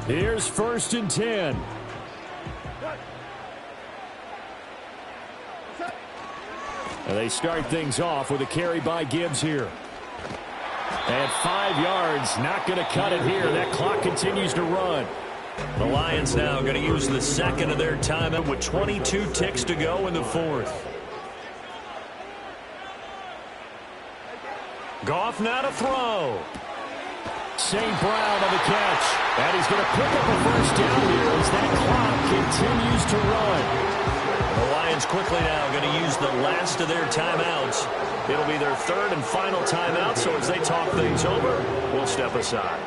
Here's 1st and 10. And they start things off with a carry by Gibbs here. At 5 yards, not going to cut it here. That clock continues to run. The Lions now going to use the second of their timeout with 22 ticks to go in the 4th. Goff now to throw. St. Brown on the catch. And he's going to pick up a 1st down here as that clock continues to run. The Lions quickly now going to use the last of their timeouts. It'll be their 3rd and final timeout, so as they talk things over, we'll step aside.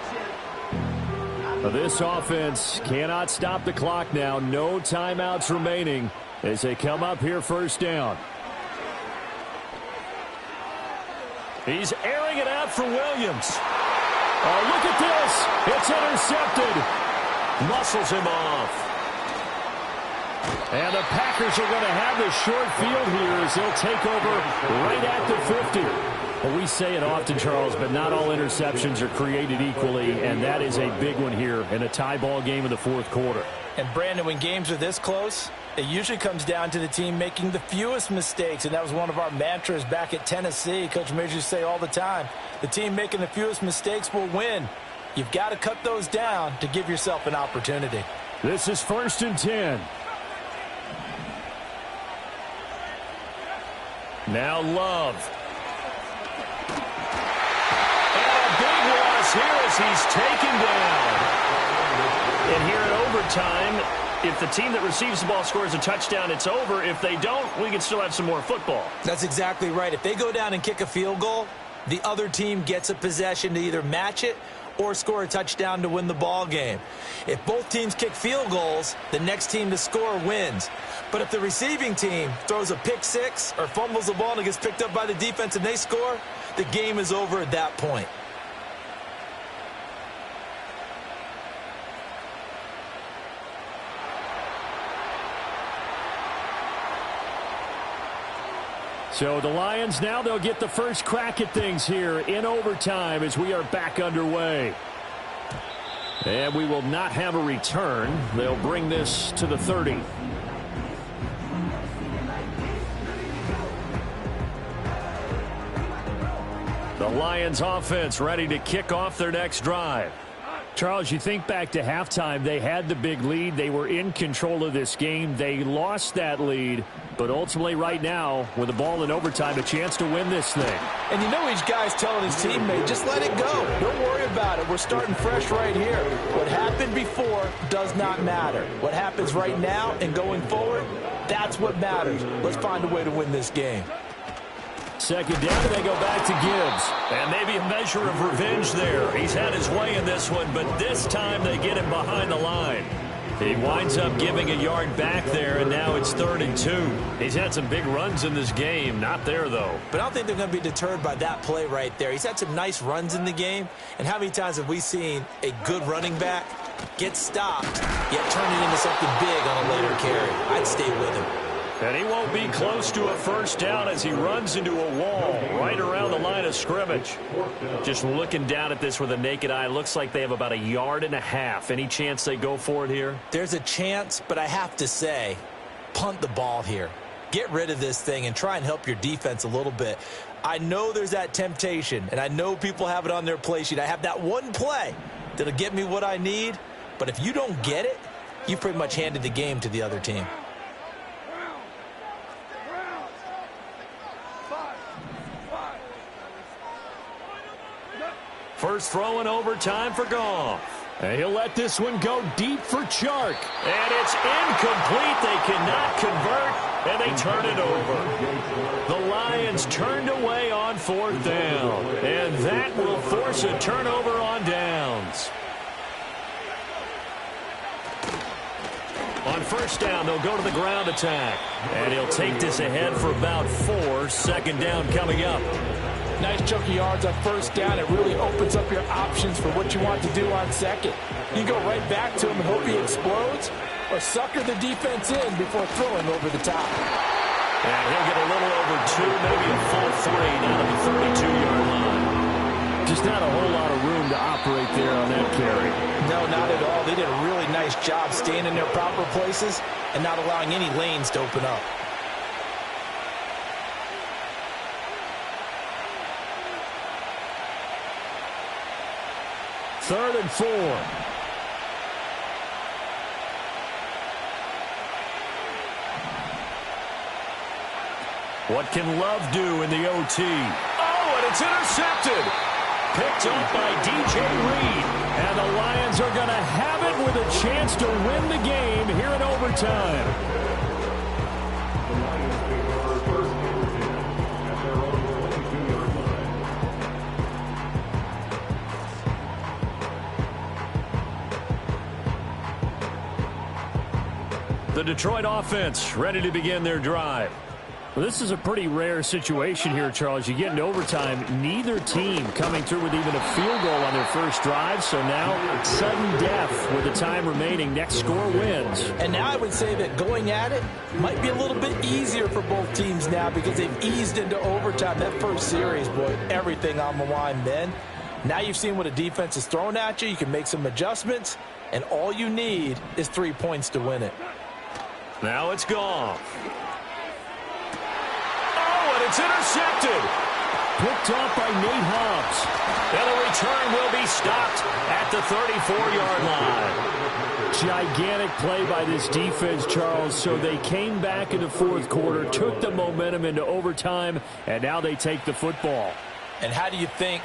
This offense cannot stop the clock now. No timeouts remaining as they come up here 1st down. He's airing it out for Williams. Oh, look at this. It's intercepted. Muscles him off. And the Packers are going to have the short field here as they'll take over right at the 50. Well, we say it often, Charles, but not all interceptions are created equally, and that is a big one here in a tie ball game in the 4th quarter. And, Brandon, when games are this close, it usually comes down to the team making the fewest mistakes, and that was one of our mantras back at Tennessee. Coach Mears used to say all the time, the team making the fewest mistakes will win. You've got to cut those down to give yourself an opportunity. This is 1st and 10. Now Love. And a big loss here as he's taken down. And here in overtime, if the team that receives the ball scores a touchdown, it's over. If they don't, we can still have some more football. That's exactly right. If they go down and kick a field goal, the other team gets a possession to either match it or score a touchdown to win the ball game. If both teams kick field goals, the next team to score wins. But if the receiving team throws a pick six or fumbles the ball and it gets picked up by the defense and they score, the game is over at that point. So the Lions now they'll get the first crack at things here in overtime as we are back underway. And we will not have a return. They'll bring this to the 30. The Lions offense ready to kick off their next drive. Charles, you think back to halftime, they had the big lead. They were in control of this game. They lost that lead, but ultimately right now, with the ball in overtime, a chance to win this thing. And you know each guy's telling his teammate, just let it go. Don't worry about it. We're starting fresh right here. What happened before does not matter. What happens right now and going forward, that's what matters. Let's find a way to win this game. 2nd down, they go back to Gibbs. And maybe a measure of revenge there. He's had his way in this one, but this time they get him behind the line. He winds up giving a yard back there, and now it's 3rd and 2. He's had some big runs in this game. Not there, though. But I don't think they're going to be deterred by that play right there. He's had some nice runs in the game. And how many times have we seen a good running back get stopped, yet turn it into something big on a later carry? I'd stay with him. And he won't be close to a first down as he runs into a wall right around the line of scrimmage. Just looking down at this with a naked eye, looks like they have about 1.5 yards. Any chance they go for it here? There's a chance, but I have to say, punt the ball here. Get rid of this thing and try and help your defense a little bit. I know there's that temptation, and I know people have it on their play sheet. I have that one play that'll get me what I need, but if you don't get it, you pretty much handed the game to the other team. First throw in overtime for Goff. And he'll let this one go deep for Chark. And it's incomplete. They cannot convert, and they turn it over. The Lions turned away on 4th down, and that will force a turnover on downs. On 1st down, they'll go to the ground attack. And he'll take this ahead for about 4. 2nd down coming up. Nice chunk of yards on 1st down. It really opens up your options for what you want to do on 2nd. You go right back to him and hope he explodes, or sucker the defense in before throwing over the top. And he'll get a little over 2, maybe a full 3 down to the 32-yard line. To Just not a whole lot of room to operate there on that carry. No, not at all. They did a really nice job staying in their proper places and not allowing any lanes to open up. Third and 4. What can Love do in the OT? Oh, and it's intercepted. Picked up by DJ Reed. And the Lions are going to have it with a chance to win the game here in overtime. The Detroit offense ready to begin their drive. Well, this is a pretty rare situation here, Charles. You get into overtime, neither team coming through with even a field goal on their first drive. So now, sudden death with the time remaining. Next score wins. And now I would say that going at it might be a little bit easier for both teams now because they've eased into overtime. That first series, boy, everything on the line then. Now you've seen what a defense is throwing at you. You can make some adjustments, and all you need is 3 points to win it. Now it's Goff. Oh, and it's intercepted. Picked off by Nate Hobbs. And the return will be stopped at the 34-yard line. Gigantic play by this defense, Charles. So they came back in the fourth quarter, took the momentum into overtime, and now they take the football. And how do you think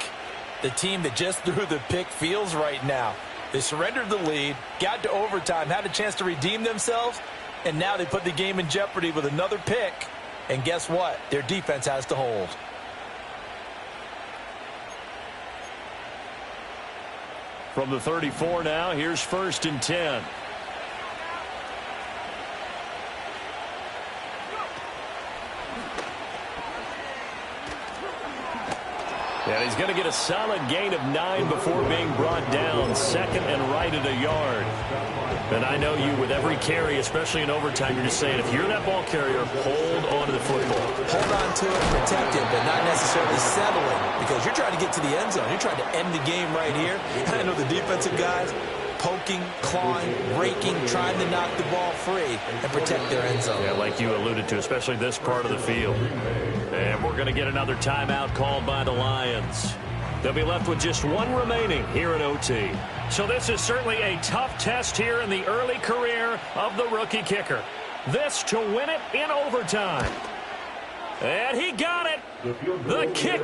the team that just threw the pick feels right now? They surrendered the lead, got to overtime, had a chance to redeem themselves, and now they put the game in jeopardy with another pick. And guess what? Their defense has to hold. From the 34 now, here's 1st and 10. And he's going to get a solid gain of 9 before being brought down. Second and right at a yard. And I know you, with every carry, especially in overtime, you're just saying, if you're that ball carrier, hold on to the football. Hold on to it, protect it, but not necessarily settling, because you're trying to get to the end zone. You're trying to end the game right here. And I know the defensive guys poking, clawing, raking, trying to knock the ball free and protect their end zone. Yeah, like you alluded to, especially this part of the field. And we're going to get another timeout called by the Lions. They'll be left with just one remaining here in OT. So this is certainly a tough test here in the early career of the rookie kicker. This to win it in overtime. And he got it. The kick